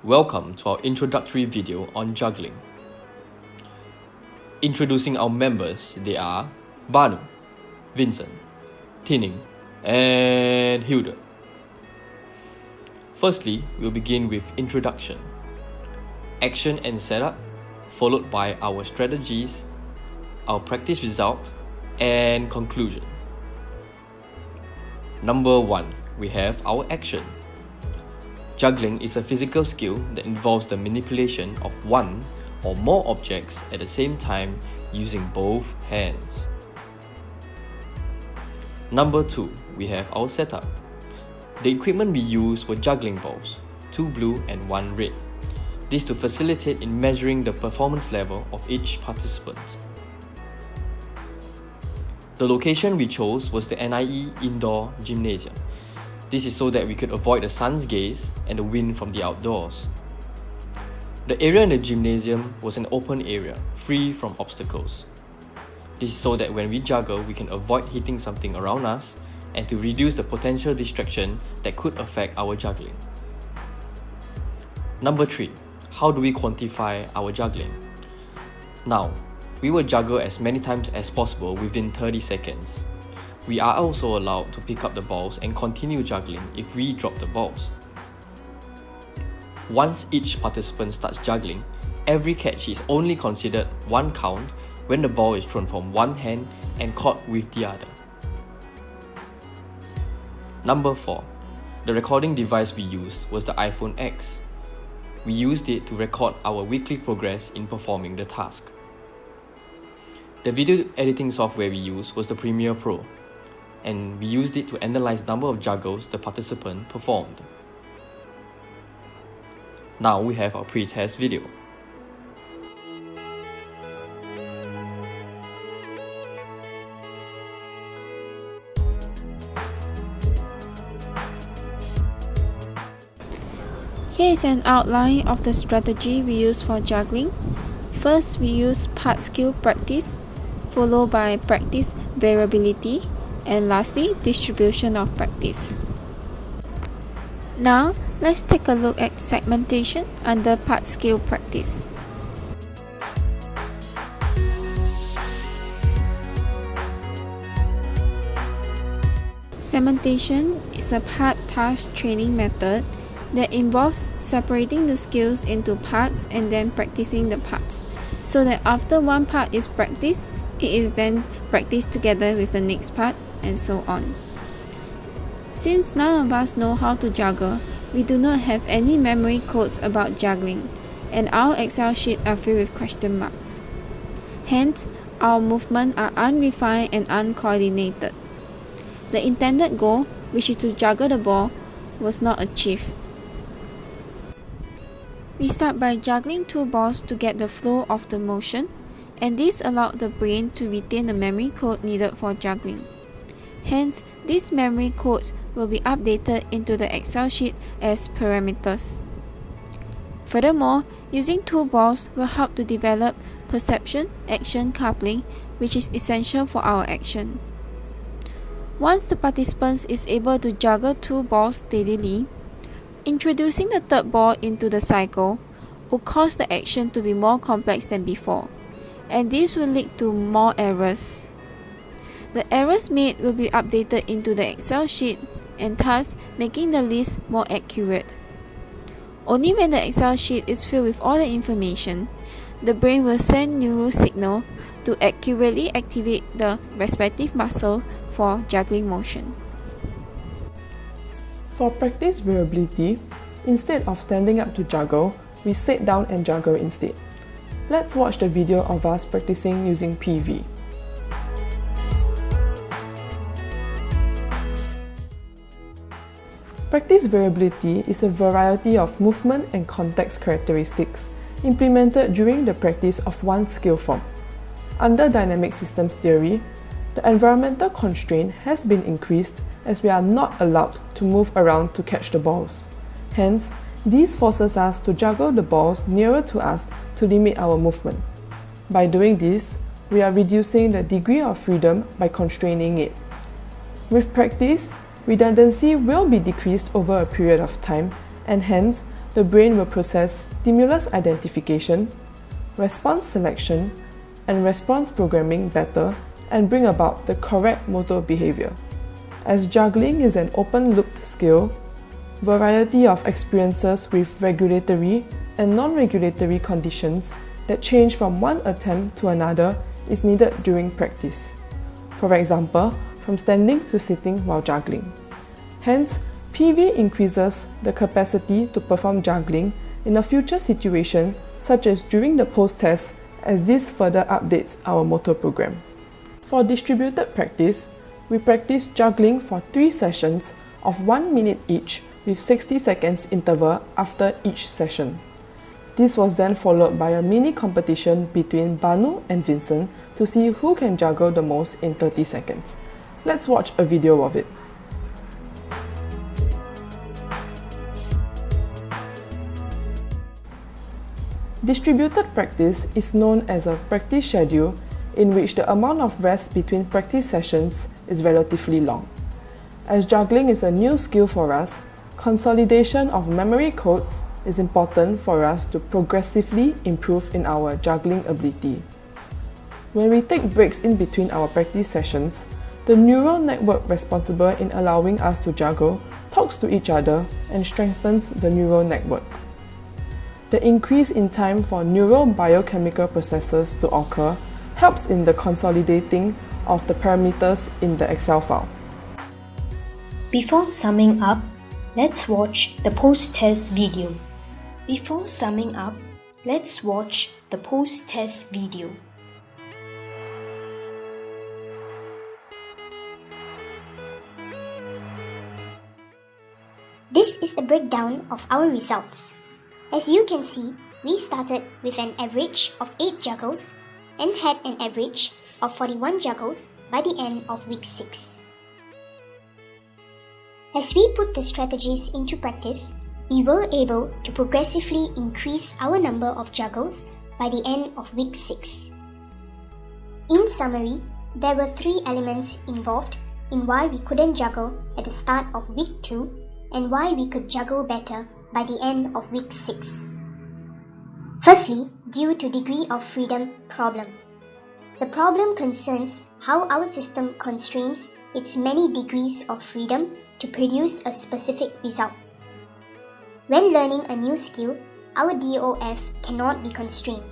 Welcome to our introductory video on juggling. Introducing our members, they are Bhanu, Vincent, Ying, and Hilda. Firstly, we'll begin with introduction, action and setup, followed by our strategies, our practice result, and conclusion. Number 1, we have our action. Juggling is a physical skill that involves the manipulation of one or more objects at the same time using both hands. Number 2, we have our setup. The equipment we used were juggling balls, 2 blue and 1 red. This to facilitate in measuring the performance level of each participant. The location we chose was the NIE Indoor Gymnasium. This is so that we could avoid the sun's gaze and the wind from the outdoors. The area in the gymnasium was an open area, free from obstacles. This is so that when we juggle, we can avoid hitting something around us and to reduce the potential distraction that could affect our juggling. Number 3, how do we quantify our juggling? Now, we will juggle as many times as possible within 30 seconds. We are also allowed to pick up the balls and continue juggling if we drop the balls. Once each participant starts juggling, every catch is only considered one count when the ball is thrown from one hand and caught with the other. Number 4, the recording device we used was the iPhone X. We used it to record our weekly progress in performing the task. The video editing software we used was the Premiere Pro, and we used it to analyze the number of juggles the participant performed. Now we have our pre-test video. Here is an outline of the strategy we use for juggling. First, we use part skill practice, followed by practice variability, and lastly, distribution of practice. Now, let's take a look at segmentation under part skill practice. Segmentation is a part task training method that involves separating the skills into parts and then practicing the parts, so that after one part is practiced, it is then practiced together with the next part, and so on. Since none of us know how to juggle, we do not have any memory codes about juggling, and our Excel sheets are filled with question marks. Hence, our movements are unrefined and uncoordinated. The intended goal, which is to juggle the ball, was not achieved. We start by juggling 2 balls to get the flow of the motion, and this allowed the brain to retain the memory code needed for juggling. Hence, these memory codes will be updated into the Excel sheet as parameters. Furthermore, using 2 balls will help to develop perception-action coupling, which is essential for our action. Once the participant is able to juggle 2 balls steadily, introducing the 3rd ball into the cycle will cause the action to be more complex than before, and this will lead to more errors. The errors made will be updated into the Excel sheet and thus making the list more accurate. Only when the Excel sheet is filled with all the information, the brain will send neural signal to accurately activate the respective muscle for juggling motion. For practice variability, instead of standing up to juggle, we sit down and juggle instead. Let's watch the video of us practicing using PV. Practice variability is a variety of movement and context characteristics implemented during the practice of one skill form. Under dynamic systems theory, the environmental constraint has been increased as we are not allowed to move around to catch the balls. Hence, this forces us to juggle the balls nearer to us to limit our movement. By doing this, we are reducing the degree of freedom by constraining it. With practice, redundancy will be decreased over a period of time, and hence, the brain will process stimulus identification, response selection, and response programming better and bring about the correct motor behavior. As juggling is an open-looped skill, variety of experiences with regulatory and non-regulatory conditions that change from one attempt to another is needed during practice. For example, from standing to sitting while juggling. Hence, PV increases the capacity to perform juggling in a future situation such as during the post-test, as this further updates our motor program. For distributed practice, we practice juggling for 3 sessions of 1 minute each with 60 seconds interval after each session. This was then followed by a mini competition between Bhanu and Vincent to see who can juggle the most in 30 seconds. Let's watch a video of it. Distributed practice is known as a practice schedule in which the amount of rest between practice sessions is relatively long. As juggling is a new skill for us, consolidation of memory codes is important for us to progressively improve in our juggling ability. When we take breaks in between our practice sessions, the neural network responsible in allowing us to juggle talks to each other and strengthens the neural network. The increase in time for neural biochemical processes to occur helps in the consolidating of the parameters in the Excel file. Before summing up, let's watch the post-test video. Before summing up, let's watch the post-test video. This is the breakdown of our results. As you can see, we started with an average of 8 juggles and had an average of 41 juggles by the end of week 6. As we put the strategies into practice, we were able to progressively increase our number of juggles by the end of week 6. In summary, there were 3 elements involved in why we couldn't juggle at the start of week 2 and why we could juggle better by the end of week 6. Firstly, due to degree of freedom problem. The problem concerns how our system constrains its many degrees of freedom to produce a specific result. When learning a new skill, our DOF cannot be constrained.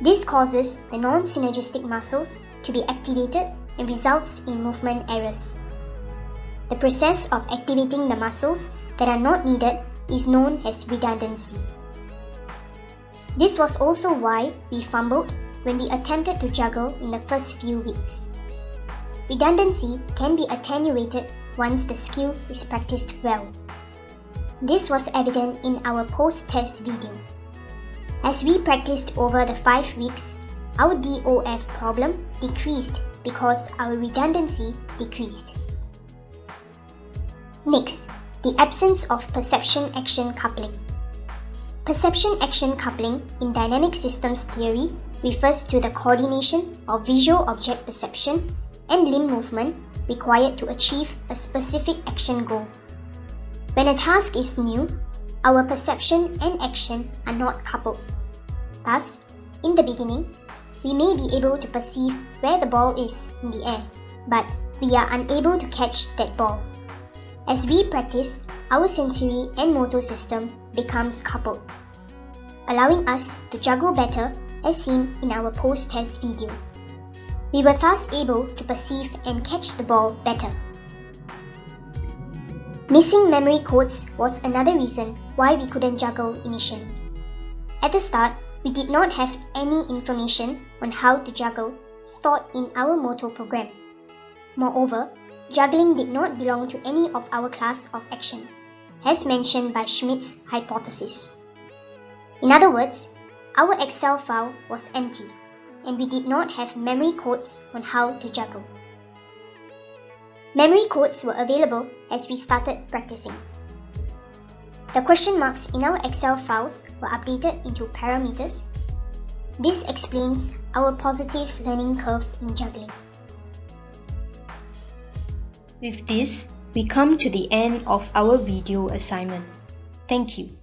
This causes the non-synergistic muscles to be activated and results in movement errors. The process of activating the muscles that are not needed is known as redundancy. This was also why we fumbled when we attempted to juggle in the first few weeks. Redundancy can be attenuated once the skill is practiced well. This was evident in our post-test video. As we practiced over the 5 weeks, our DOF problem decreased because our redundancy decreased. Next, the absence of perception-action coupling. Perception-action coupling in dynamic systems theory refers to the coordination of visual object perception and limb movement required to achieve a specific action goal. When a task is new, our perception and action are not coupled. Thus, in the beginning, we may be able to perceive where the ball is in the air, but we are unable to catch that ball. As we practice, our sensory and motor system becomes coupled, allowing us to juggle better as seen in our post-test video. We were thus able to perceive and catch the ball better. Missing memory codes was another reason why we couldn't juggle initially. At the start, we did not have any information on how to juggle stored in our motor program. Moreover, juggling did not belong to any of our class of action, as mentioned by Schmidt's hypothesis. In other words, our Excel file was empty, and we did not have memory codes on how to juggle. Memory codes were available as we started practicing. The question marks in our Excel files were updated into parameters. This explains our positive learning curve in juggling. With this, we come to the end of our video assignment. Thank you.